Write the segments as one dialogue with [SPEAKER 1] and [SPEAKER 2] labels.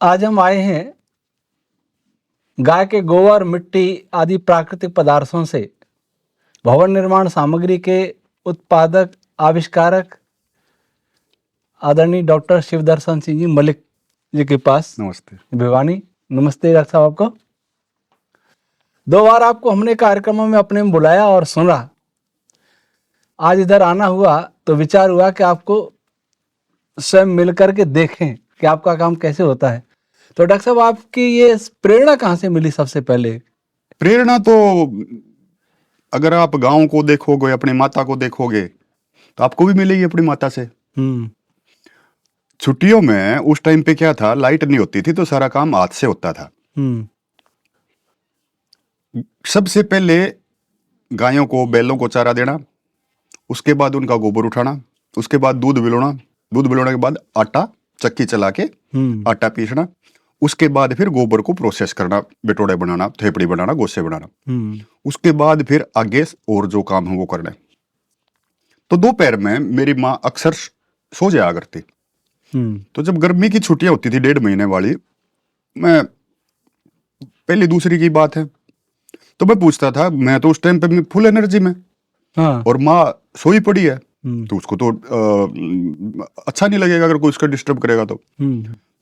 [SPEAKER 1] आज हम आए हैं गाय के गोबर, मिट्टी आदि प्राकृतिक पदार्थों से भवन निर्माण सामग्री के उत्पादक आविष्कारक आदरणीय डॉक्टर शिवदर्शन सिंह जी मलिक जी के पास।
[SPEAKER 2] नमस्ते।
[SPEAKER 1] भिवानी। नमस्ते डॉक्टर साहब आपको। 2 बार आपको हमने कार्यक्रमों में अपने में बुलाया और सुना। आज इधर आना हुआ तो विचार हुआ कि आपको स्वयं मिल करके देखें कि आपका काम कैसे होता है। तो डॉक्टर साहब, आपकी ये प्रेरणा कहाँ से मिली? सबसे पहले
[SPEAKER 2] प्रेरणा तो अगर आप गांव को देखोगे, अपनी माता को देखोगे, तो आपको भी मिलेगी अपनी माता से। छुट्टियों में उस टाइम पे क्या था, लाइट नहीं होती थी तो सारा काम हाथ से होता था। सबसे पहले गायों को, बैलों को चारा देना, उसके बाद उनका गोबर उठाना, उसके बाद दूध बिलोना, दूध बिलोने के बाद आटा चक्की चला के आटा पीसना, उसके बाद फिर गोबर को प्रोसेस करना, बिटोड़े बनाना, थेपड़ी बनाना, गोसे बनाना, उसके बाद फिर आगे और जो काम है वो करना। तो दोपहर में मेरी माँ अक्सर सो जाया करती। तो जब गर्मी की छुट्टियां होती थी 1.5 महीने वाली, मैं पहली दूसरी की बात है, तो मैं पूछता था, मैं तो उस टाइम पे फुल एनर्जी में, और माँ सोई पड़ी है, तो उसको तो अच्छा नहीं लगेगा अगर कोई उसका डिस्टर्ब करेगा। तो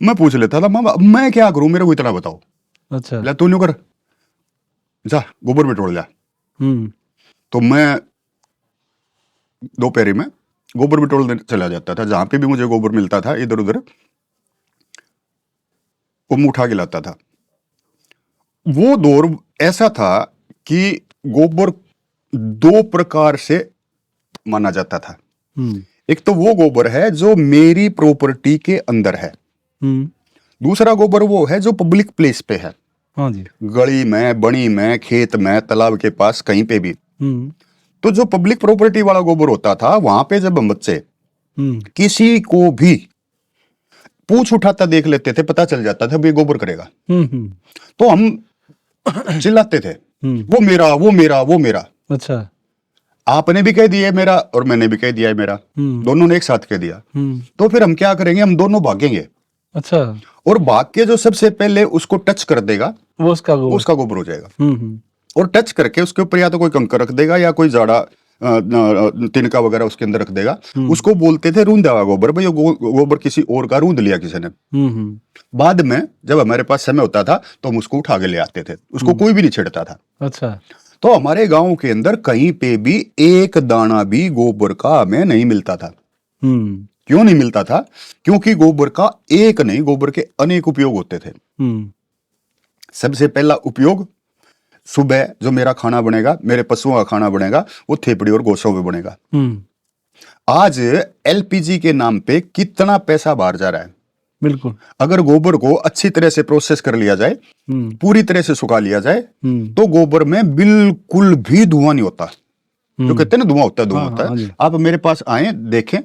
[SPEAKER 2] मैं पूछ लेता था, मामा मैं क्या करूं, मेरे को इतना बताओ। अच्छा, तू न्यू कर, जा गोबर में तोड़ जा। तो मैं दोपहरी में गोबर में तोड़ने चला जाता था, जहां पे भी मुझे गोबर मिलता था इधर उधर वो मुंह उठा के लाता था। वो दौर ऐसा था कि गोबर 2 प्रकार से माना जाता था। एक तो वो गोबर है जो मेरी प्रॉपर्टी के अंदर है, दूसरा गोबर वो है जो पब्लिक प्लेस पे है। हाँ जी। गली में, बणी में, खेत में, तालाब के पास, कहीं पे भी। तो जो पब्लिक प्रॉपर्टी वाला गोबर होता था, वहां पे जब हम बच्चे किसी को भी पूछ उठाता देख लेते थे, पता चल जाता था भी गोबर करेगा, तो हम चिल्लाते थे, वो मेरा, वो मेरा, वो मेरा। अच्छा, आपने भी कह दिया मेरा और मैंने भी कह दिया है मेरा, दोनों ने एक साथ कह दिया। तो फिर हम क्या करेंगे, हम दोनों भागेंगे। अच्छा, और भाग के जो सबसे पहले उसको टच कर देगा वो उसका गोबर हो जाएगा। और टच करके उसके ऊपर या तो कोई कंकर रख देगा या कोई जाड़ा तिनका वगैरह उसके अंदर रख देगा। उसको बोलते थे रूंधा हुआ गोबर। भाई गोबर किसी और का रूंध लिया किसी ने। बाद में जब हमारे पास समय होता था तो हम उसको उठा के ले आते थे, उसको कोई भी नहीं छेड़ता था। अच्छा, तो हमारे गांव के अंदर कहीं पे भी एक दाना भी गोबर का हमें नहीं मिलता था। क्यों नहीं मिलता था? क्योंकि गोबर का एक नहीं, गोबर के अनेक उपयोग होते थे। सबसे पहला उपयोग, सुबह जो मेरा खाना बनेगा, मेरे पशुओं का खाना बनेगा, वो थेपड़ी और गोसों में बनेगा। आज एलपीजी के नाम पे कितना पैसा बाहर जा रहा है। बिल्कुल, अगर गोबर को अच्छी तरह से प्रोसेस कर लिया जाए, पूरी तरह से सुखा लिया जाए, तो गोबर में बिल्कुल भी धुआं नहीं होता। जो कहते हैं ना धुआं होता है, धुआं होता है। आप मेरे पास आए, देखें,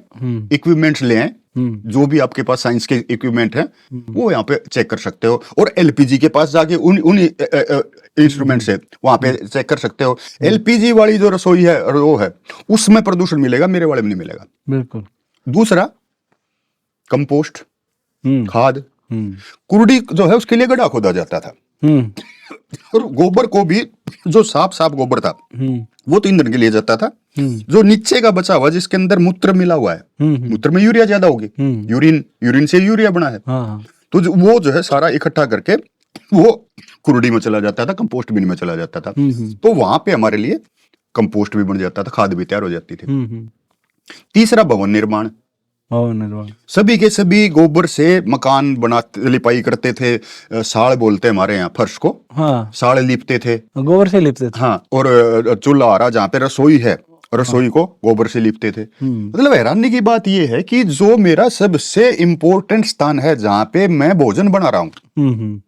[SPEAKER 2] इक्विपमेंट्स ले आए, जो भी आपके पास साइंस के इक्विपमेंट है वो यहाँ पे चेक कर सकते हो। और एलपीजी के पास जाके उन इंस्ट्रूमेंट से वहां पे चेक कर सकते हो। एलपीजी वाली जो रसोई है वो है, उसमें प्रदूषण मिलेगा, मेरे वाले में नहीं मिलेगा। बिल्कुल। दूसरा, कंपोस्ट, खाद, कुर्डी जो है उसके लिए गड्ढा खोदा जाता था। और गोबर को भी, जो साफ गोबर था वो तो ईंधन के लिए जाता था। जो नीचे का बचा हुआ, जिसके अंदर मूत्र मिला हुआ है, मूत्र में यूरिया ज्यादा होगी, यूरिन से यूरिया बना है, तो वो जो है सारा इकट्ठा करके वो कुर्डी में चला जाता था, कंपोस्ट बिन में चला जाता था। तो वहां पे हमारे लिए कंपोस्ट भी बन जाता था, खाद भी तैयार हो जाती थी। तीसरा, भवन निर्माण। सभी के सभी गोबर से मकान बनाते, लिपाई करते थे। साड़ बोलते हैं हमारे यहाँ फर्श को। हाँ, साड़ लिपते थे, गोबर से लिपते थे। हाँ, और चूल्हा आ रहा जहाँ पे रसोई है, रसोई को गोबर से लिपते थे। मतलब हैरानी की बात यह है कि जो मेरा सबसे इंपॉर्टेंट स्थान है, जहाँ पे मैं भोजन बना रहा हूँ,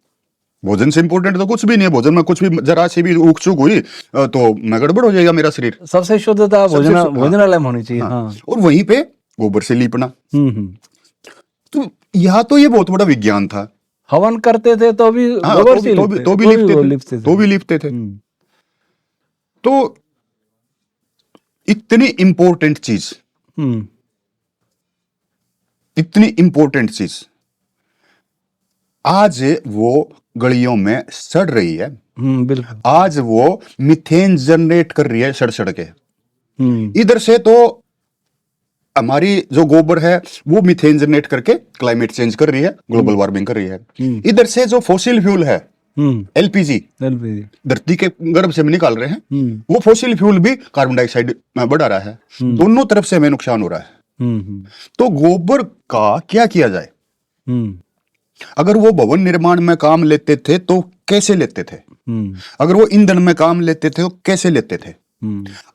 [SPEAKER 2] भोजन से इंपॉर्टेंट तो कुछ भी नहीं है। भोजन में कुछ भी, जरा सी भी ऊक चूक हुई तो मैं गड़बड़ हो जाएगा मेरा शरीर। सबसे शुद्धता भोजनालय में होनी चाहिए। हाँ। और वहीं पे गोबर से लीपना। तो यहाँ तो ये बहुत बड़ा विज्ञान था। हवन करते थे तो भी गोबर से तो भी लिपते थे। तो इतनी इंपॉर्टेंट चीज, इतनी इंपॉर्टेंट चीज आज वो गलियों में सड़ रही है,
[SPEAKER 1] बिल्कुल।
[SPEAKER 2] आज वो मीथेन जनरेट कर रही है सड़ सड़ के। इधर से तो हमारी जो गोबर है वो मीथेन जनरेट करके क्लाइमेट चेंज कर रही है, ग्लोबल वार्मिंग कर रही है। इधर से जो फॉसिल फ्यूल है, एलपीजी, धरती के गर्भ से हम निकाल रहे हैं, वो फॉसिल फ्यूल भी कार्बन डाइऑक्साइड बढ़ा रहा है। दोनों तरफ से हमें नुकसान हो रहा है। तो गोबर का क्या किया जाए? अगर वो भवन निर्माण में काम लेते थे तो कैसे लेते थे? अगर वो ईंधन में काम लेते थे तो कैसे लेते थे?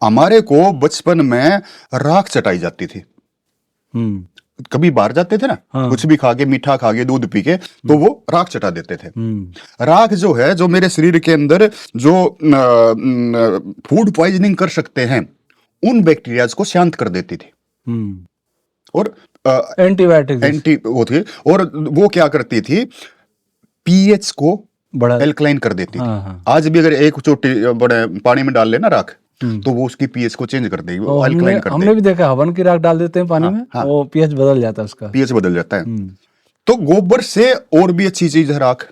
[SPEAKER 2] हमारे को बचपन में राख चटाई जाती थी। कभी बाहर जाते थे ना, कुछ भी खा के, मीठा खा के, दूध पी के, तो वो राख चटा देते थे। राख जो है, जो मेरे शरीर के अंदर जो फूड पॉइजनिंग कर सकते हैं, उन बैक्टीरियाज को शांत कर देती थी। और एंटी वो थी, और वो क्या करती थी, पीएच को बड़ा एल्कलाइन कर देती थी। आज भी अगर एक चोटी बड़े पानी में डाल लेना राख, तो वो उसकी पीएच को चेंज कर देगी, वो एल्कलाइन कर देगी।
[SPEAKER 1] हमने भी देखा, हवन की राख डाल देते हैं पानी में, वो पीएच बदल जाता है, उसका
[SPEAKER 2] पीएच बदल जाता है। तो गोबर से और भी अच्छी चीज है राख।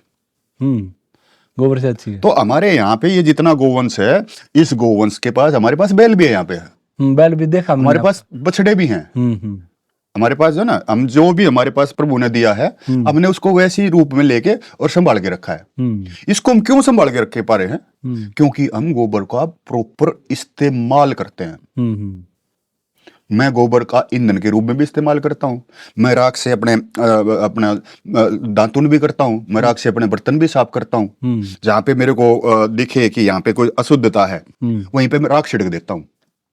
[SPEAKER 1] गोबर से अच्छी है।
[SPEAKER 2] तो हमारे यहाँ पे ये जितना गोवंश है, इस गोवंश के पास, हमारे पास बैल भी है, यहाँ पे
[SPEAKER 1] बैल भी देखा,
[SPEAKER 2] हमारे पास बछड़े भी हैं। हमारे पास जो ना, हम जो भी हमारे पास प्रभु ने दिया है, हमने उसको वैसे ही रूप में लेके और संभाल के रखा है। इसको हम क्यों संभाल के रखे पा रहे हैं? क्योंकि हम गोबर का प्रॉपर इस्तेमाल करते हैं। मैं गोबर का ईंधन के रूप में भी इस्तेमाल करता हूं। मैं राख से अपना दातुन भी करता हूं। मैं राख से अपने बर्तन भी साफ करता हूं। जहां पे मेरे को दिखे कि यहाँ पे कोई अशुद्धता है, वहीं पे मैं राख छिड़क देता हूं।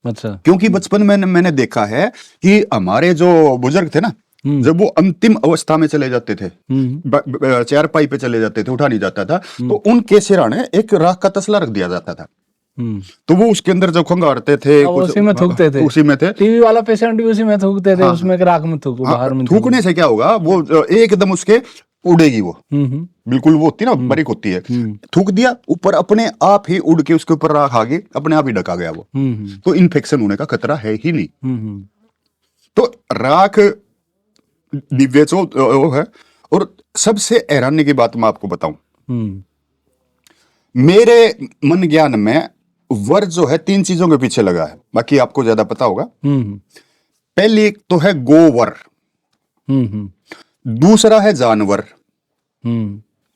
[SPEAKER 1] अच्छा।
[SPEAKER 2] क्योंकि बचपन में मैंने देखा है कि हमारे जो बुजुर्ग थे ना, जब वो अंतिम अवस्था में चले जाते थे, चारपाई पे चले जाते थे, उठा नहीं जाता था, तो उनके सिराने एक राख का तसला रख दिया जाता था। तो वो उसके अंदर जब खंगारते थे,
[SPEAKER 1] उसी में थूकते थे।
[SPEAKER 2] उसी में थे।
[SPEAKER 1] टीवी वाला पेशेंट भी उसी में थूकते थे। उसमें राख में थूको, बाहर में
[SPEAKER 2] थूकने से क्या होगा, वो एकदम उसके उड़ेगी, वो बिल्कुल वो होती है ना, बारीक होती है। थूक दिया, ऊपर अपने आप ही उड़ के उसके ऊपर राख आ गई, अपने आप ही ढका गया वो। तो इन्फेक्शन होने का खतरा है ही नहीं। तो राख दिव्य वो है। और सबसे हैरानी की बात मैं आपको बताऊं, मेरे मन ज्ञान में वर जो है 3 चीजों के पीछे लगा है, बाकी आपको ज्यादा पता होगा। पहली तो है गोवर, दूसरा है जानवर।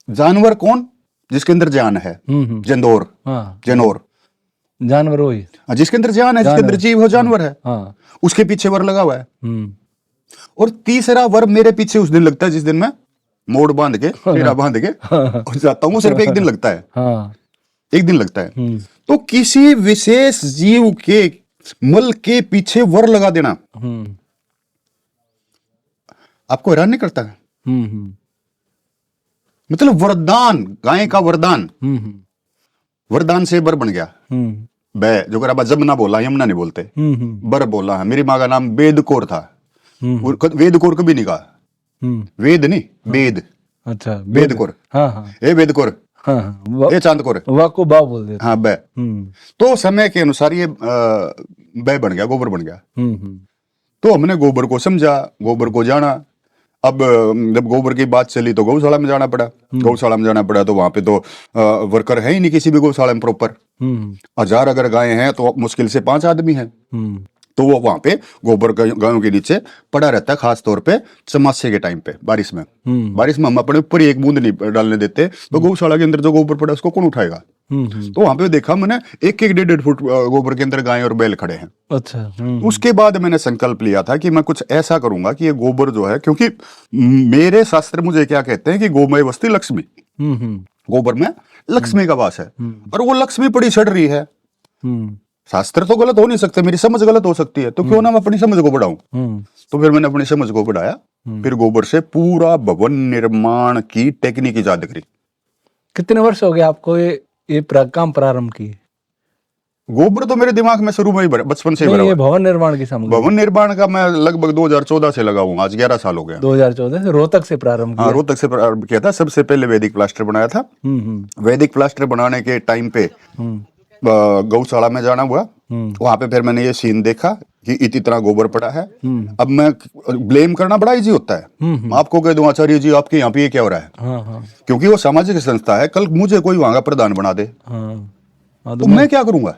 [SPEAKER 2] जानवर कौन? जिसके अंदर जान है, जनोर। जानवर वही जिसके अंदर जान है, जिसके अंदर जीव हो, जानवर है। उसके पीछे वर लगा हुआ है। और तीसरा वर मेरे पीछे उस दिन लगता है जिस दिन मैं मोड़ बांध के, फेरा बांध के और जाता हूं। सिर्फ एक दिन लगता है, एक दिन लगता है। तो किसी विशेष जीव के मल के पीछे वर लगा देना आपको हैरान नहीं करता है? मतलब वरदान, गाय का वरदान, वरदान से बर बन गया। बै जो कर जमुना बोला, यमुना नहीं बोलते, बर बोला है। मेरी माँ का नाम वेदकोर था। वेदकोर कभी नहीं कहा, वेद नहीं, वेद। अच्छा, वेदकोर। ए वेदकोर, ये चांदकोर,
[SPEAKER 1] को बा बोल देते।
[SPEAKER 2] हाँ, बै। तो समय के अनुसार ये बै बन गया, गोबर बन गया। तो हमने गोबर को समझा, गोबर को जाना। अब जब गोबर की बात चली तो गौशाला में जाना पड़ा। गौशाला में जाना पड़ा तो वहां पे तो वर्कर है ही नहीं किसी भी गौशाला में प्रॉपर। 1000 अगर गायें हैं तो मुश्किल से 5 आदमी हैं। तो वो वहां पे गोबर गायों के नीचे पड़ा रहता है, खास तौर पे चमासे के टाइम पे, बारिश में। बारिश में हम अपने ऊपर एक बूंद नहीं डालने देते, तो गौशाला के अंदर जो गोबर पड़ा उसको कौन उठाएगा? तो वहां पे देखा मैंने 1-1, 1.5 फुट गोबर के अंदर गाय और बैल खड़े हैं। अच्छा। उसके बाद मैंने संकल्प लिया था कि मैं कुछ ऐसा करूंगा कि ये गोबर जो है, क्योंकि मेरे शास्त्र मुझे क्या कहते हैं कि गोमय वस्ती लक्ष्मी, गोबर में लक्ष्मी का वास है, और वो लक्ष्मी पड़ी चढ़ रही है। शास्त्र तो गलत हो नहीं सकते, मेरी समझ गलत हो सकती है, तो क्यों ना मैं अपनी समझ को बढ़ाऊं। तो फिर मैंने अपनी समझ को बढ़ाया, फिर गोबर से पूरा भवन निर्माण की टेक्निक ईजाद करी।
[SPEAKER 1] कितने वर्ष हो गए आपको ये काम प्रारंभ की?
[SPEAKER 2] गोबर तो मेरे दिमाग में शुरू में ही बचपन से ही।
[SPEAKER 1] ये भवन निर्माण की सामग्री,
[SPEAKER 2] भवन निर्माण का मैं लगभग 2014 से लगा हूँ, आज 11 साल हो गया।
[SPEAKER 1] 2014 से रोहतक से प्रारंभ किया?
[SPEAKER 2] हाँ, रोहतक से प्रारंभ किया था। सबसे पहले वैदिक प्लास्टर बनाया था। वैदिक प्लास्टर बनाने के टाइम पे गौशाला में जाना हुआ, वहां पे फिर मैंने ये सीन देखा कि इतना गोबर पड़ा है। अब मैं ब्लेम करना बड़ा इजी होता है। मैं आपको कह दूं आचार्य जी आपके यहाँ पे ये क्या हो रहा है, क्योंकि वो सामाजिक संस्था है, कल मुझे कोई वहां का प्रधान बना दे तो मैं क्या करूंगा?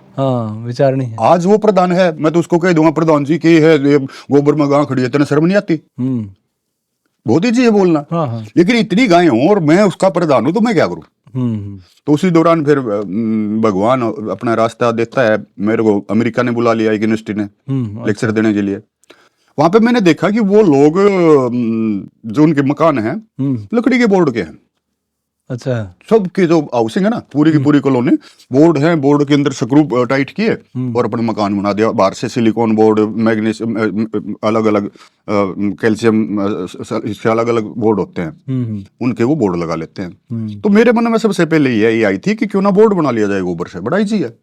[SPEAKER 1] विचार नहीं है।
[SPEAKER 2] आज वो प्रधान है, मैं तो उसको कह दूंगा प्रधान जी की है ये गोबर में गां खड़ी है, तेने शर्म नहीं आती? बहुत ईजी है बोलना। लेकिन इतनी गायें हूं और मैं उसका प्रधान हूं तो मैं क्या करूं? तो उसी दौरान फिर भगवान अपना रास्ता देता है। मेरे को अमेरिका ने बुला लिया, एक यूनिवर्सिटी ने लेक्चर देने के लिए। वहां पे मैंने देखा कि वो लोग जो उनके मकान हैं लकड़ी के बोर्ड के हैं।
[SPEAKER 1] अच्छा।
[SPEAKER 2] सबकी जो हाउसिंग है ना, पूरी की पूरी कॉलोनी बोर्ड है, बोर्ड के अंदर स्क्रू टाइट किए और अपने मकान बना दिया। बाहर से सिलिकॉन बोर्ड, मैग्नीशियम, अलग अलग कैल्शियम, इसके अलग अलग बोर्ड होते हैं, उनके वो बोर्ड लगा लेते हैं। तो मेरे मन में सबसे पहले ये आई थी कि क्यों ना बोर्ड बना लिया जाए गोबर से, बड़ा ईजी है।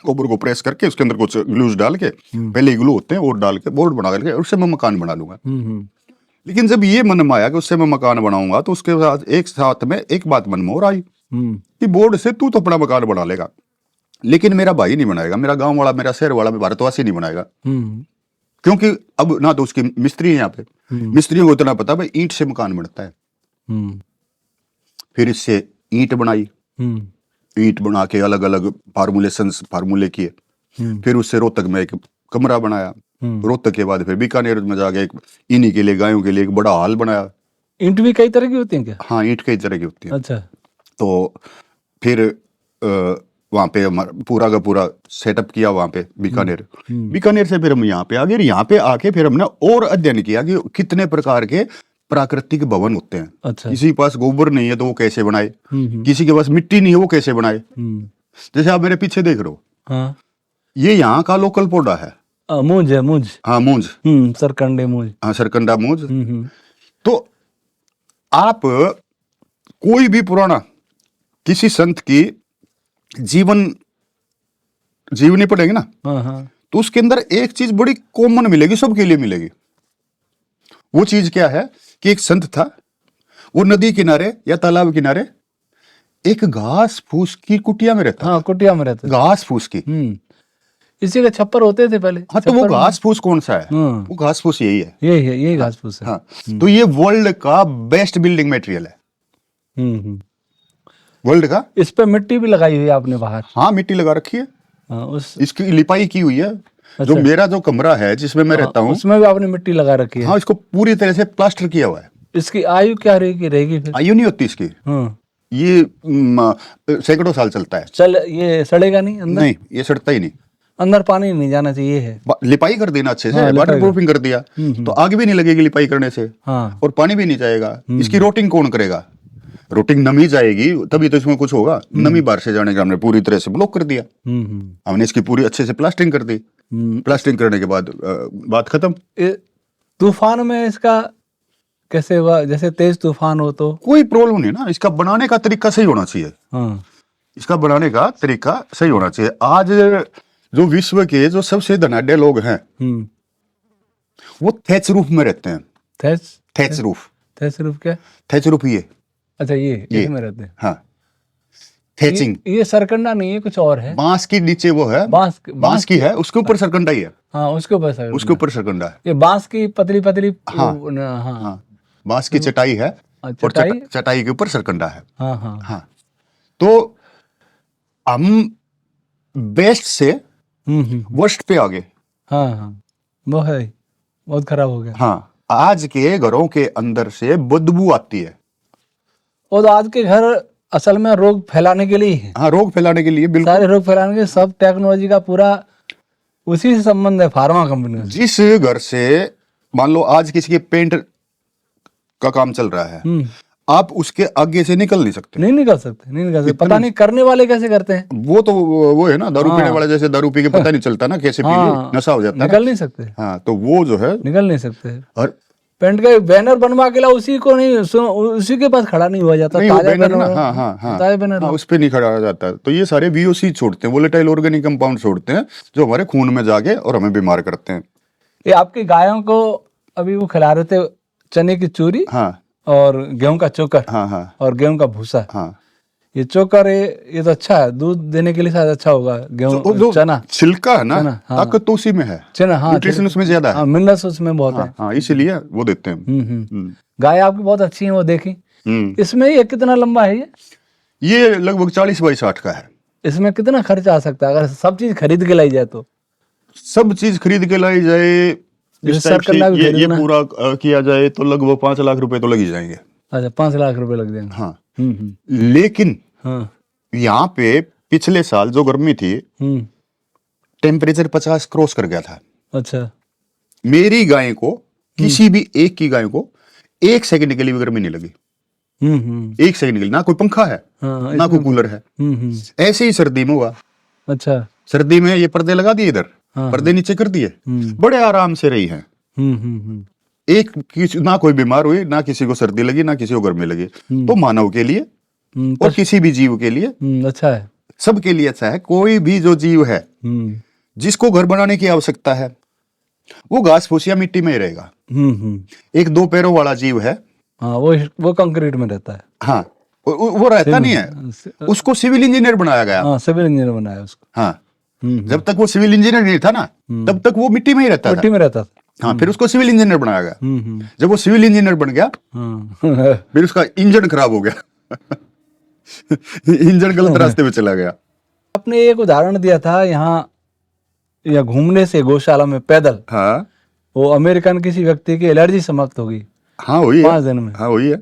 [SPEAKER 2] गोबर को प्रेस करके उसके अंदर कुछ ग्लूज डाल के, पहले ग्लू होते हैं, और डाल के बोर्ड बना करके उससे मैं मकान बना लूंगा। लेकिन जब ये मन में आया कि उससे मैं मकान बनाऊंगा, तो उसके साथ साथ में एक बात मन में और आई कि बोर्ड से तू तो अपना मकान बना लेगा, लेकिन मेरा भाई नहीं बनाएगा, मेरा गांव वाला, मेरा शहर वाला, भारतवासी नहीं बनाएगा। क्योंकि अब ना तो उसकी मिस्त्री है यहाँ पे, मिस्त्रियों को इतना पता भाई ईंट से मकान बनता है। फिर इससे ईंट बनाई, ईंट बना के अलग अलग फार्मूले किए। फिर उससे रोहतक में एक कमरा बनाया, रोहतक के बाद फिर बीकानेर में जाके इन्हीं के लिए, गायों के लिए एक बड़ा हॉल बनाया।
[SPEAKER 1] ईंट भी कई तरह की होती हैं क्या? हाँ,
[SPEAKER 2] ईंट कई तरह की होती है।
[SPEAKER 1] अच्छा।
[SPEAKER 2] तो फिर वहां पे पूरा का पूरा सेटअप किया वहां पे बीकानेर से फिर हम यहाँ पे आ गए। यहाँ पे आके फिर हमने और अध्ययन किया कि कितने प्रकार के प्राकृतिक भवन होते हैं।
[SPEAKER 1] अच्छा।
[SPEAKER 2] किसी के पास गोबर नहीं है तो वो कैसे बनाए, किसी के पास मिट्टी नहीं है वो कैसे बनाए। जैसे आप मेरे पीछे देख रहे हो,
[SPEAKER 1] हाँ,
[SPEAKER 2] ये यहाँ का लोकल पौधा है,
[SPEAKER 1] मूंज है, मूंज।
[SPEAKER 2] हाँ, मूंज,
[SPEAKER 1] सरकंडे मूंज।
[SPEAKER 2] हाँ, सरकंडा मूंज। तो आप कोई भी पुराना किसी संत की जीवनी पढ़ेंगे ना, तो उसके अंदर एक चीज बड़ी कॉमन मिलेगी, सबके लिए मिलेगी। वो चीज क्या है कि एक संत था, वो नदी किनारे या तालाब किनारे एक घास फूस की कुटिया में रहता।
[SPEAKER 1] हाँ, कुटिया में रहता,
[SPEAKER 2] घास फूस की।
[SPEAKER 1] इसी के छप्पर होते थे पहले।
[SPEAKER 2] हाँ, तो वो घास फूस कौन सा है? वो घास फूस यही है,
[SPEAKER 1] यही घास फूस है।
[SPEAKER 2] हाँ, तो ये वर्ल्ड का बेस्ट बिल्डिंग मटेरियल है, वर्ल्ड का।
[SPEAKER 1] इस पे मिट्टी भी लगाई हुई है आपने बाहर?
[SPEAKER 2] हाँ, मिट्टी लगा रखी है। इसकी लिपाई की हुई है। अच्छा। जो मेरा जो कमरा है जिसमें मैं रहता हूँ,
[SPEAKER 1] उसमें भी आपने मिट्टी लगा रखी है?
[SPEAKER 2] हाँ, इसको पूरी तरह से प्लास्टर किया हुआ है।
[SPEAKER 1] इसकी आयु क्या रहेगी फिर?
[SPEAKER 2] आयु नहीं होती इसकी, ये सैकड़ों साल चलता है।
[SPEAKER 1] ये सड़ेगा नहीं अंदर?
[SPEAKER 2] नहीं, ये सड़ता ही नहीं,
[SPEAKER 1] अंदर पानी नहीं जाना चाहिए है।
[SPEAKER 2] लिपाई कर देना अच्छे से, वाटर प्रूफिंग कर दिया तो आग भी नहीं लगेगी लिपाई करने से। हाँ। और पानी भी नहीं जाएगा। इसकी रोटिंग कौन करेगा? रोटिंग नमी जाएगी तभी तो इसमें कुछ होगा। नमी बाहर से जाने का हमने पूरी तरह से ब्लॉक कर दिया। हमने इसकी पूरी अच्छे से प्लास्टिंग कर दी। प्लास्टिंग करने के बाद बात खत्म।
[SPEAKER 1] तूफान में इसका कैसे हुआ? जैसे तेज तूफान हो तो
[SPEAKER 2] कोई प्रॉब्लम नहीं ना, इसका बनाने का तरीका सही होना चाहिए। हाँ। इसका बनाने का तरीका सही होना चाहिए। आज जो विश्व के जो सबसे धनाढ्य लोग हैं वो थैच रूफ में रहते हैं। थैच रूफ
[SPEAKER 1] क्या?
[SPEAKER 2] थैच रूफ ये,
[SPEAKER 1] अच्छा, ये इसमें रहते हैं।
[SPEAKER 2] हाँ, थैचिंग।
[SPEAKER 1] ये सरकंडा नहीं है, कुछ और है।
[SPEAKER 2] बांस की नीचे वो है, बांस की है, उसके ऊपर सरकंडा ही है। हाँ, उसके ऊपर सरकंडा है।
[SPEAKER 1] ये बांस की पतली पतली।
[SPEAKER 2] हाँ, हाँ, बांस की चटाई है और चटाई के ऊपर सरकंडा है। हाँ, हाँ, हाँ। तो हम बेस्ट से वर्स्ट पे आ गए।
[SPEAKER 1] हाँ, हाँ, वो है, बहुत खराब हो गया।
[SPEAKER 2] हाँ, आज के घरों के अंदर से बदबू आती है।
[SPEAKER 1] और आज के घर असल में रोग फैलाने के लिए है।
[SPEAKER 2] हाँ, रोग फैलाने के लिए, बिल्कुल
[SPEAKER 1] सारे रोग फैलाने के, सब टेक्नोलॉजी का पूरा उसी से संबंध है, फार्मा कंपनी। जिस
[SPEAKER 2] घर से मान लो आज किसी के पेंट का काम चल रहा है, आप उसके आगे से निकल नहीं सकते।
[SPEAKER 1] नहीं निकल सकते। पता नहीं करने वाले कैसे करते हैं।
[SPEAKER 2] वो है ना, दारू पीने वाला, जैसे दारू पी के पता नहीं चलता ना कैसे पी लो, नशा हो जाता है,
[SPEAKER 1] निकल नहीं सकते।
[SPEAKER 2] हाँ, तो वो जो है
[SPEAKER 1] निकल नहीं सकते।
[SPEAKER 2] और
[SPEAKER 1] पेंट का बैनर बनवा के ला, उसी को नहीं, उसी के पास खड़ा नहीं हुआ जाता।
[SPEAKER 2] ताजा बैनर ना, ताजा बैनर, उस पे नहीं खड़ा जाता है। तो ये सारे VOC छोड़ते हैं, वोलेटाइल ऑर्गेनिक कंपाउंड छोड़ते हैं, जो हमारे खून में जाके और हमें बीमार करते हैं।
[SPEAKER 1] ये आपकी गायों को अभी वो खिला रहे थे चने की चूरी, हाँ, और गेहूं का चोकर, हाँ, हाँ, और गेहूं का भूसा, हाँ, ये चोकर ये तो अच्छा है, दूध देने के लिए शायद अच्छा होगा।
[SPEAKER 2] तो वो
[SPEAKER 1] गेहूं
[SPEAKER 2] जो
[SPEAKER 1] चना
[SPEAKER 2] छिलका है ना,
[SPEAKER 1] चना, हाँ।
[SPEAKER 2] ताकत तो उसी में है,
[SPEAKER 1] चना, हाँ
[SPEAKER 2] न्यूट्रिशन उसमें ज्यादा है।
[SPEAKER 1] हाँ, मिनरल्स उसमें बहुत है।
[SPEAKER 2] हाँ हाँ, इसीलिए वो देते हैं।
[SPEAKER 1] हम्म। गाय आपकी बहुत अच्छी है, वो देखी।
[SPEAKER 2] हम्म।
[SPEAKER 1] इसमें ये कितना लंबा है
[SPEAKER 2] ये लगभग 40 बाई 60 का है।
[SPEAKER 1] इसमें कितना खर्चा आ सकता है अगर सब चीज खरीद के लाई जाए तो?
[SPEAKER 2] सब चीज खरीद के लाई जाए
[SPEAKER 1] जैसे
[SPEAKER 2] इस टाइप से,
[SPEAKER 1] सरकंडा भी
[SPEAKER 2] ये
[SPEAKER 1] खरीदना।
[SPEAKER 2] पूरा किया जाए तो लगभग 5 लाख रुपए तो लग ही जाएंगे।
[SPEAKER 1] अच्छा, 5 लाख रुपए लग जाएंगे।
[SPEAKER 2] हाँ,
[SPEAKER 1] हम्म।
[SPEAKER 2] लेकिन
[SPEAKER 1] हाँ।
[SPEAKER 2] यहाँ पे पिछले साल जो गर्मी थी,
[SPEAKER 1] हम्म।
[SPEAKER 2] टेम्परेचर 50 क्रॉस कर गया था।
[SPEAKER 1] अच्छा।
[SPEAKER 2] मेरी गाय को, किसी भी एक की गाय को 1 सेकंड के लिए भी गर्मी नहीं लगी।
[SPEAKER 1] हम्म।
[SPEAKER 2] 1 सेकंड के लिए, ना कोई पंखा है,
[SPEAKER 1] हाँ,
[SPEAKER 2] ना कोई कूलर है। ऐसे ही सर्दी में हुआ।
[SPEAKER 1] अच्छा।
[SPEAKER 2] सर्दी में ये पर्दे लगा दिए इधर,
[SPEAKER 1] हाँ,
[SPEAKER 2] पर्दे नीचे कर दिए, बड़े आराम से रही है।
[SPEAKER 1] हम्म।
[SPEAKER 2] ना कोई बीमार हुई, ना किसी को सर्दी लगी, ना किसी को गर्मी लगी। तो मानव के लिए और किसी भी जीव के लिए
[SPEAKER 1] अच्छा है।
[SPEAKER 2] सबके लिए अच्छा है। कोई भी जो जीव है जिसको घर बनाने की आवश्यकता है, वो घास फूस या मिट्टी में ही रहेगा। एक 2 पैरों वाला जीव है,
[SPEAKER 1] हाँ, वो कंक्रीट में रहता है।
[SPEAKER 2] हाँ, वो रहता नहीं है, उसको सिविल इंजीनियर बनाया गया।
[SPEAKER 1] हाँ, सिविल इंजीनियर बनाया उसको।
[SPEAKER 2] हाँ, जब तक वो सिविल इंजीनियर नहीं था ना, तब तक वो मिट्टी में ही रहता था।
[SPEAKER 1] मिट्टी में रहता था।
[SPEAKER 2] हाँ, फिर उसको सिविल इंजीनियर बनाया गया। जब वो सिविल इंजीनियर बन गया, फिर उसका इंजन खराब हो गया। इंजन गलत रास्ते पे चला गया।
[SPEAKER 1] आपने एक उदाहरण दिया था यहाँ या घूमने से गौशाला में पैदल,
[SPEAKER 2] हाँ
[SPEAKER 1] वो अमेरिकन किसी व्यक्ति की एलर्जी समाप्त होगी
[SPEAKER 2] हाँ, वही है।
[SPEAKER 1] 5 दिन में।
[SPEAKER 2] हाँ, वही है।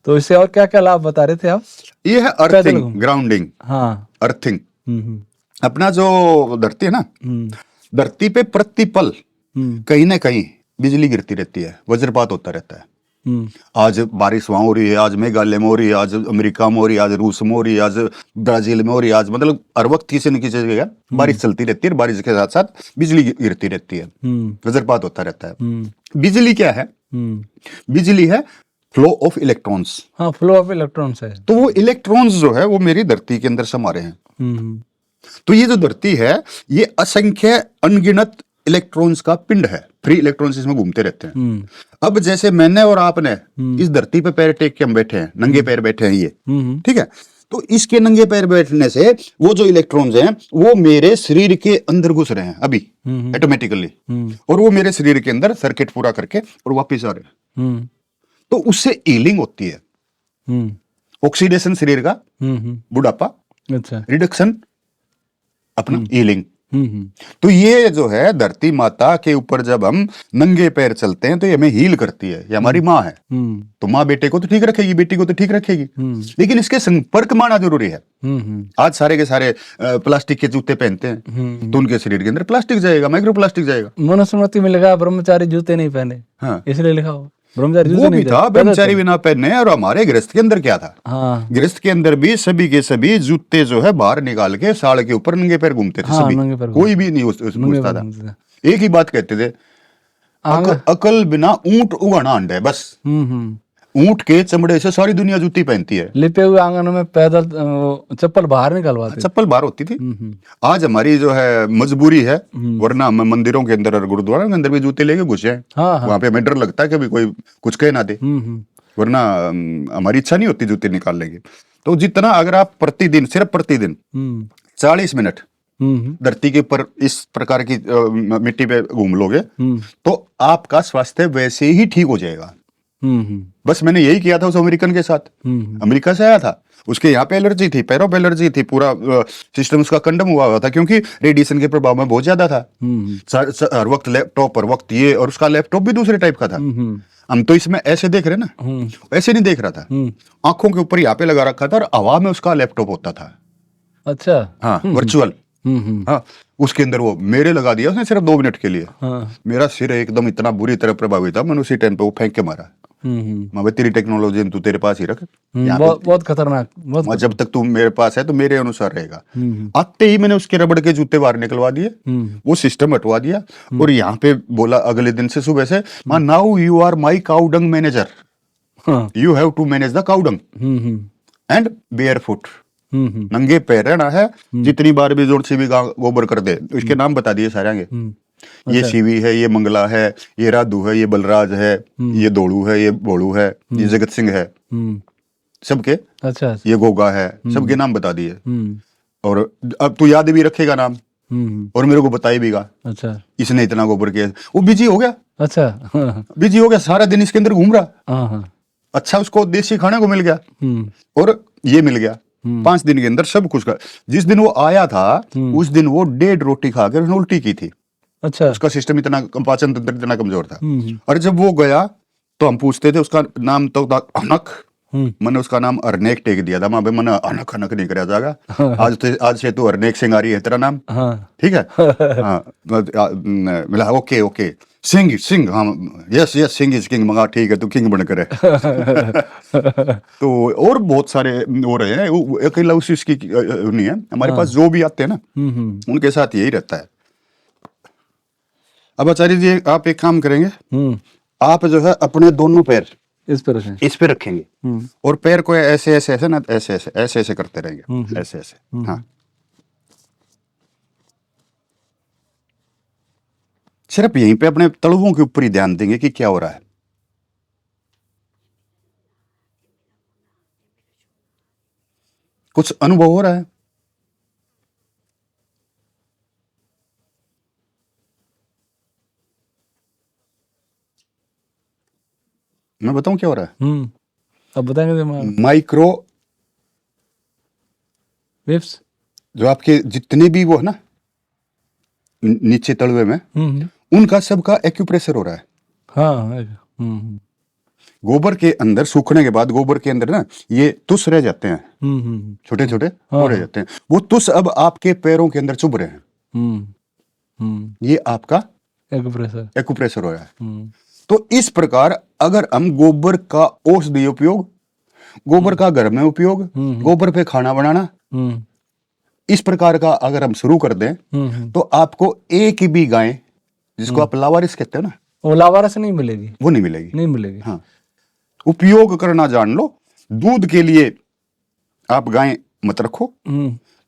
[SPEAKER 1] तो इससे और क्या क्या लाभ बता रहे थे आप?
[SPEAKER 2] ये है अर्थिंग, ग्राउंडिंग।
[SPEAKER 1] हाँ।
[SPEAKER 2] अर्थिंग,
[SPEAKER 1] हम्म।
[SPEAKER 2] अपना जो धरती है ना, धरती पे प्रतिपल कहीं ना कहीं बिजली गिरती रहती है, वज्रपात होता रहता है। आज बारिश वहां हो रही है, आज मेघालय में हो रही है, आज अमेरिका में हो रही है, आज रूस में हो रही है, आज ब्राजील में हो रही है। आज मतलब हर वक्त किसी न किसी जगह बारिश चलती रहती है, और बारिश के साथ साथ बिजली गिरती रहती है, वज्रपात होता रहता है। बिजली क्या है? बिजली है फ्लो ऑफ इलेक्ट्रॉन्स।
[SPEAKER 1] हाँ, फ्लो ऑफ इलेक्ट्रॉन्स है।
[SPEAKER 2] तो वो इलेक्ट्रॉन्स जो है वो मेरी धरती के अंदर समा रहे हैं। तो ये जो धरती है, ये असंख्य अनगिनत इलेक्ट्रॉन्स का पिंड है, फ्री इलेक्ट्रॉन्स इसमें घूमते रहते हैं। अब जैसे मैंने और आपने इस धरती पे पैर टेक के हम बैठे हैं, नंगे पैर बैठे हैं ये, ठीक है। तो इसके नंगे पैर बैठने से वो जो इलेक्ट्रॉन्स हैं वो मेरे शरीर के अंदर घुस रहे हैं अभी ऑटोमेटिकली, और वो मेरे शरीर के अंदर सर्किट पूरा करके और वापिस आ रहे हैं। तो उससे हीलिंग होती है, ऑक्सीडेशन शरीर का, बुढ़ापा,
[SPEAKER 1] अच्छा,
[SPEAKER 2] रिडक्शन, अपना हीलिंग। तो ये जो है धरती माता के ऊपर जब हम नंगे पैर चलते हैं तो ये हमें हील करती है। ये हमारी माँ है, तो माँ बेटे को तो ठीक रखेगी, बेटी को तो ठीक रखेगी, लेकिन इसके संपर्क में आना जरूरी है। आज सारे के सारे प्लास्टिक के जूते पहनते हैं, तो उनके शरीर के अंदर प्लास्टिक जाएगा, माइक्रो प्लास्टिक जाएगा।
[SPEAKER 1] मनुस्मृति में लिखा ब्रह्मचारी जूते नहीं पहने,
[SPEAKER 2] हाँ,
[SPEAKER 1] इसलिए लिखा हो ब्रह्मचारी
[SPEAKER 2] वो
[SPEAKER 1] जूते
[SPEAKER 2] भी
[SPEAKER 1] नहीं
[SPEAKER 2] था ब्रह्मचारी बिना पहने। और हमारे गृहस्थ के अंदर क्या था?
[SPEAKER 1] हाँ,
[SPEAKER 2] गृहस्थ के अंदर भी सभी के सभी जूते जो है बाहर निकाल के साड़ के ऊपर नंगे पैर घूमते थे।
[SPEAKER 1] हाँ,
[SPEAKER 2] सभी,
[SPEAKER 1] नंगे पैर
[SPEAKER 2] कोई भी नहीं पूछता था। एक ही बात कहते थे, अकल बिना ऊंट उगाना अंड है। बस ऊंट के चमड़े से सारी दुनिया जूती पहनती है।
[SPEAKER 1] लिपे हुए आंगन में पैदल चप्पल बाहर निकलवाते,
[SPEAKER 2] चप्पल बाहर होती थी। आज हमारी जो है मजबूरी है, वरना हम मंदिरों के अंदर और गुरुद्वारा के अंदर भी जूते लेके घुसे हैं।
[SPEAKER 1] हाँ, हाँ।
[SPEAKER 2] वहां पे हमें डर लगता है कि कोई कुछ कह ना दे, वरना हमारी इच्छा नहीं होती जूते निकालने की। तो जितना अगर आप प्रतिदिन, सिर्फ प्रतिदिन 40 मिनट धरती के ऊपर इस प्रकार की मिट्टी पे घूम लोगे तो आपका स्वास्थ्य वैसे ही ठीक हो जाएगा। बस मैंने यही किया था उस अमेरिकन के साथ। अमेरिका से आया था, उसके यहाँ पे एलर्जी थी, पैरों पे एलर्जी थी, पूरा सिस्टम उसका कंडम हुआ था क्योंकि रेडिएशन के प्रभाव में बहुत ज्यादा था। हर वक्त लैपटॉप, हर वक्त ये, और उसका लैपटॉप भी दूसरे टाइप का था। हम तो इसमें ऐसे देख रहे ना, ऐसे नहीं देख रहा था, आंखों के ऊपर यहाँ पे लगा रखा था और हवा में उसका लैपटॉप होता था।
[SPEAKER 1] अच्छा,
[SPEAKER 2] हाँ, वर्चुअल। हाँ, उसके अंदर वो मेरे लगा दिया उसने सिर्फ 2 मिनट के लिए। मेरा सिर एकदम इतना बुरी तरह प्रभावित था, मैंने उसी टाइम पे वो फेंक के मारा। मैं तेरी टेक्नोलॉजी तू तेरे पास ही रख,
[SPEAKER 1] बहुत खतरनाक, बहुत
[SPEAKER 2] जब तक तू मेरे पास है तो मेरे अनुसार रहेगा। आते ही मैंने उसके रबड़ के जूते बाहर निकलवा दिए, वो सिस्टम हटवा दिया, और यहाँ पे बोला अगले दिन से सुबह से, now you are my cow dung manager, you have to manage the cow dung and barefoot. नंगे पैर रहना है, जितनी बार भी जोर से भी गोबर कर दे। इसके नाम बता दिए सारे आगे, ये शिवी है, ये मंगला है, ये राधु है, ये बलराज है, ये दौड़ू है, ये बोड़ू है, ये जगत सिंह है।
[SPEAKER 1] अच्छा अच्छा।
[SPEAKER 2] ये गोगा है, सबके नाम बता दिए।
[SPEAKER 1] हम्म
[SPEAKER 2] और अब तू याद भी रखेगा नाम
[SPEAKER 1] हम्म।
[SPEAKER 2] और मेरे को बताई भीगा
[SPEAKER 1] अच्छा
[SPEAKER 2] इसने इतना गोबर किया। वो बिजी हो गया,
[SPEAKER 1] अच्छा। हाँ
[SPEAKER 2] बिजी हो गया, सारा दिन इसके अंदर घूम रहा।
[SPEAKER 1] हाँ हाँ।
[SPEAKER 2] अच्छा उसको देसी खाने को मिल गया
[SPEAKER 1] हम्म
[SPEAKER 2] और ये मिल गया। 5 दिन के अंदर सब कुछ का। जिस दिन वो आया था उस दिन वो 1.5 रोटी खाकर उसने उल्टी की थी।
[SPEAKER 1] अच्छा।
[SPEAKER 2] उसका सिस्टम इतना, पाचन तंत्र इतना कमजोर था।
[SPEAKER 1] हम्म
[SPEAKER 2] और जब वो गया तो हम पूछते थे, उसका नाम तो था अनक।
[SPEAKER 1] हम्म।
[SPEAKER 2] मैंने उसका नाम अरनेक टेक दिया था, मैं मैंने अनक अनक नहीं कराया जाएगा। आज से तो अरनेक सिंगारी है तेरा नाम,
[SPEAKER 1] हाँ
[SPEAKER 2] ठीक है। हाँ मिला, ओके ओके, सिंह सिंह, हाँ yes yes, Singh is king, मगा ठीक है तू किंग बनकर है। तो और बहुत सारे हो रहे हैं, अकेला उसी उसकी नहीं है। हमारे पास जो भी आते हैं ना उनके साथ यही रहता है। अब आचार्य जी आप एक काम करेंगे, आप जो है अपने दोनों पैर
[SPEAKER 1] इस पर से
[SPEAKER 2] इस पे रखेंगे और पैर को ऐसे ऐसे ऐसे ना ऐसे ऐसे ऐसे ऐसे करते रहेंगे, ऐसे ऐसे। हाँ सिर्फ यहीं पे अपने तलवों के ऊपर ही ध्यान देंगे कि क्या हो रहा है। कुछ अनुभव हो रहा है? मैं बताऊं क्या हो रहा है?
[SPEAKER 1] अब बताएंगे।
[SPEAKER 2] माइक्रो
[SPEAKER 1] वेव्स
[SPEAKER 2] जो आपके जितने भी वो है ना नीचे तलवे में, उनका सबका एक्यूप्रेशर हो रहा है।
[SPEAKER 1] हाँ
[SPEAKER 2] गोबर के अंदर सूखने के बाद गोबर के अंदर ना ये तुस रह जाते हैं, छोटे छोटे वो रह जाते हैं। वो तुस अब आपके पैरों के अंदर चुभ रहे हैं। ये आपका एक्यूप्रेशर हो रहा है। तो इस प्रकार अगर हम गोबर का औषधि उपयोग, गोबर का घर में उपयोग, गोबर पे खाना बनाना, इस प्रकार का अगर हम शुरू कर दें तो आपको एक भी गाय, जिसको आप लावारिस कहते हो ना,
[SPEAKER 1] वो लावारिस नहीं मिलेगी,
[SPEAKER 2] वो नहीं मिलेगी,
[SPEAKER 1] नहीं मिलेगी।
[SPEAKER 2] हाँ उपयोग करना जान लो। दूध के लिए आप गाय मत रखो,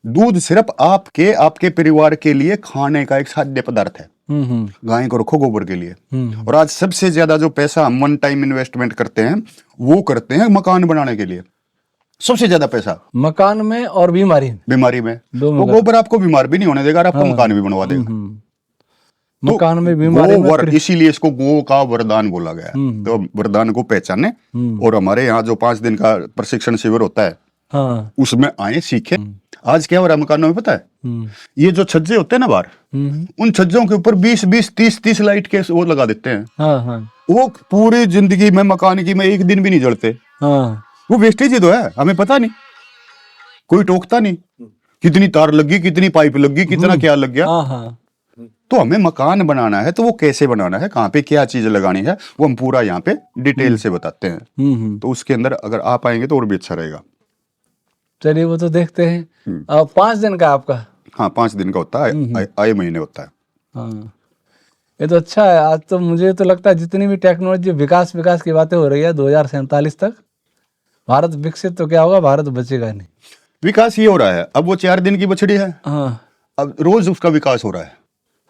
[SPEAKER 2] दूध सिर्फ आपके आपके परिवार के लिए खाने का एक खाद्य पदार्थ है। गाय को रखो गोबर के लिए। और आज सबसे ज्यादा जो पैसा हम वन टाइम इन्वेस्टमेंट करते हैं वो करते हैं मकान बनाने के लिए। सबसे ज्यादा पैसा
[SPEAKER 1] मकान में और बीमारी
[SPEAKER 2] में। वो गोबर आपको बीमार भी नहीं होने देगा, आपको मकान भी बनवा देगा।
[SPEAKER 1] मकान में बीमारी
[SPEAKER 2] गोबर, इसीलिए इसको गो का वरदान बोला गया। तो वरदान को पहचाने और हमारे यहाँ जो 5 दिन का प्रशिक्षण शिविर होता है, हाँ, उसमें आए, सीखे। आज क्या हो रहा है मकानों में पता है? ये जो छज्जे होते हैं ना बाहर, उन छज्जों के ऊपर 20-20, 30-30 लाइट के वो लगा देते हैं। हाँ, हाँ। वो पूरी जिंदगी में मकान की में एक दिन भी नहीं जलते। हाँ। वो वेस्टेज ही तो है, हमें पता नहीं, कोई टोकता नहीं कितनी तार लगी, कितनी पाइप लगी, कितना क्या लग गया। हाँ, हाँ। तो हमें मकान बनाना है तो वो कैसे बनाना है, कहाँ पे क्या चीज लगानी है, वो हम पूरा यहाँ पे डिटेल से बताते हैं। तो उसके अंदर अगर आप आएंगे तो और भी अच्छा रहेगा।
[SPEAKER 1] चलिए वो तो देखते हैं। 5 दिन का आपका? हाँ
[SPEAKER 2] 5 दिन का होता है, आए महीने होता है।
[SPEAKER 1] हाँ ये तो अच्छा है। आज तो मुझे तो लगता है जितनी भी टेक्नोलॉजी विकास की बातें हो रही है 2047 तक भारत विकसित तो क्या होगा, भारत बचेगा नहीं।
[SPEAKER 2] विकास ये हो रहा है, अब वो 4 दिन की बछड़ी है,
[SPEAKER 1] हाँ
[SPEAKER 2] अब रोज उसका विकास हो रहा है।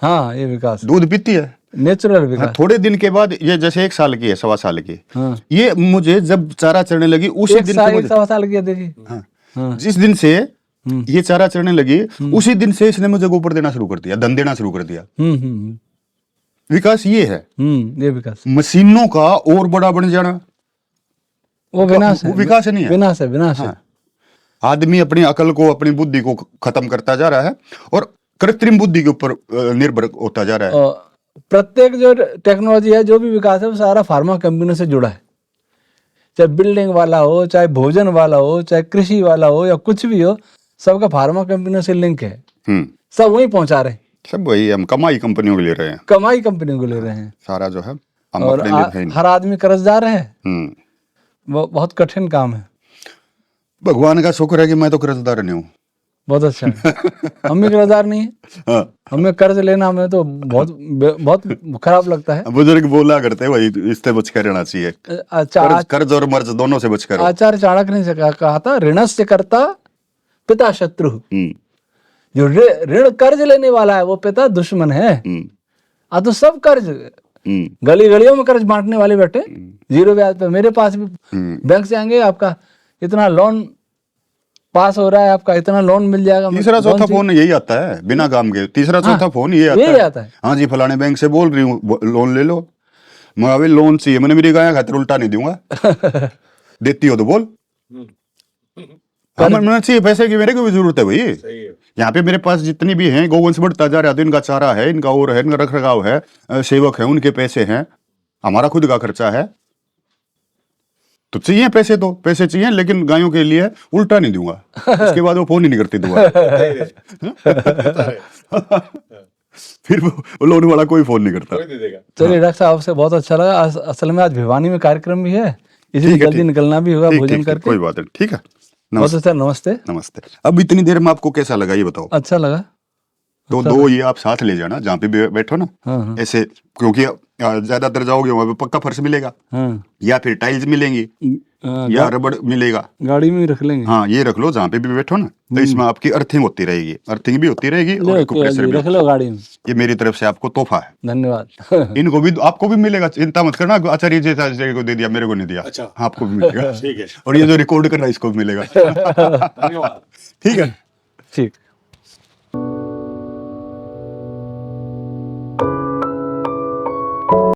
[SPEAKER 1] हाँ ये विकास, दूध
[SPEAKER 2] पीती है,
[SPEAKER 1] नेचुरल विकास। हाँ,
[SPEAKER 2] थोड़े दिन के बाद ये जैसे 1 साल की है, 1.25 साल की। हाँ। ये मुझे जब चारा चढ़ने लगी उसी दिन से,
[SPEAKER 1] 1.25 साल की देखिए।
[SPEAKER 2] हाँ। हाँ। जिस दिन से ये चारा चढ़ने लगी उसी दिन से इसने मुझे गोबर देना शुरू कर दिया, धन देना शुरू कर दिया। विकास ये है,
[SPEAKER 1] ये विकास।
[SPEAKER 2] मशीनों का और बड़ा बन जाना
[SPEAKER 1] वो विनाश है,
[SPEAKER 2] वो विकास नहीं है,
[SPEAKER 1] विनाश है, विनाश है।
[SPEAKER 2] आदमी अपनी अकल को, अपनी बुद्धि को खत्म करता जा रहा है और कृत्रिम बुद्धि के ऊपर निर्भर होता जा रहा है।
[SPEAKER 1] प्रत्येक जो टेक्नोलॉजी है, जो भी विकास है, वो सारा फार्मा कंपनी से जुड़ा है। चाहे बिल्डिंग वाला हो, चाहे भोजन वाला हो, चाहे कृषि वाला हो, या कुछ भी हो, सबका फार्मा कंपनियों से लिंक है। सब वही पहुंचा रहे हैं, सब
[SPEAKER 2] वही, हम कमाई कंपनियों को ले रहे हैं,
[SPEAKER 1] कमाई कंपनियों को ले रहे हैं
[SPEAKER 2] सारा जो है।
[SPEAKER 1] और हर आदमी कर्जदार है। वो बहुत कठिन काम है।
[SPEAKER 2] भगवान का शुक्र है कि मैं तो कर्जदार नहीं हूँ।
[SPEAKER 1] बहुत अच्छा है। हम भी कर्जदार नहीं है। हाँ। हमें कर्ज लेना हमें तो बहुत खराब लगता है।
[SPEAKER 2] बुजुर्ग बोला करते हैं वही, इससे बच कर रहना चाहिए। कर्ज और मर्ज दोनों से बच कर।
[SPEAKER 1] आचार्य चाणक्य ने कहा था, ऋणस्य कर्ता पिता शत्रु। जो ऋण कर्ज लेने वाला है वो पिता दुश्मन है। तो सब कर्ज, गली गलियों में कर्ज बांटने वाले बैठे 0 ब्याज पे। मेरे पास भी बैंक से आएंगे, आपका इतना लोन पास हो रहा है आपका, इतना लोन मिल जाएगा।
[SPEAKER 2] तीसरा चौथा फोन यही आता है बिना काम के, तीसरा चौथा फोन यही आता है। हाँ जी, फलाने बैंक से बोल रही हूँ लोन ले लो। मैं अभी लोन चाहिए, मैंने मेरी गाय खातिर उल्टा नहीं दूंगा। देती हो तो बोल। हाँ, मैंने चाहिए पैसे की, मेरे को भी जरूरत है भाई। यहाँ पे मेरे पास जितनी भी हैं, गोवंश बढ़ता जा रहा है तो इनका चारा है, इनका और है, इनका रख रखाव है, सेवक है, उनके पैसे हैं, हमारा खुद का खर्चा है। तो चाहिए पैसे, तो पैसे चाहिए, लेकिन गायों के लिए उल्टा नहीं दूंगा। उसके बाद वो फोन ही नहीं करती दोबारा। फिर वो लोन वाला कोई फोन नहीं करता।
[SPEAKER 1] चलिए डॉक्टर साहब से बहुत अच्छा लगा। असल में आज भिवानी में कार्यक्रम भी है, इसलिए जल्दी निकलना भी होगा भोजन करके।
[SPEAKER 2] कोई बात नहीं, ठीक है।
[SPEAKER 1] बहुत अच्छा, नमस्ते।
[SPEAKER 2] नमस्ते। अब इतनी देर में आपको कैसा लगा ये बताओ?
[SPEAKER 1] अच्छा लगा।
[SPEAKER 2] तो दो ये आप साथ ले जाना, जहाँ पे भी बैठो ना, ऐसे, क्योंकि ज्यादातर जाओगे वहां पे पक्का फर्श मिलेगा, या फिर टाइल्स मिलेंगी, या रबड़ मिलेगा,
[SPEAKER 1] गाड़ी में रख लेंगे।
[SPEAKER 2] हाँ, ये रख लो जहाँ पे भी बैठो ना, तो इसमें आपकी अर्थिंग होती रहेगी, अर्थिंग भी होती रहेगी और प्रेशर भी
[SPEAKER 1] रख लो गाड़ी में।
[SPEAKER 2] ये मेरी तरफ से आपको तोहफा है।
[SPEAKER 1] धन्यवाद।
[SPEAKER 2] इनको भी, आपको भी मिलेगा, चिंता मत करना। आचार्य जी को दे दिया, मेरे को नहीं दिया।
[SPEAKER 3] अच्छा,
[SPEAKER 2] आपको भी मिलेगा।
[SPEAKER 3] ठीक है।
[SPEAKER 2] और ये जो रिकॉर्ड कर रहा है इसको भी मिलेगा। ठीक है,
[SPEAKER 1] ठीक।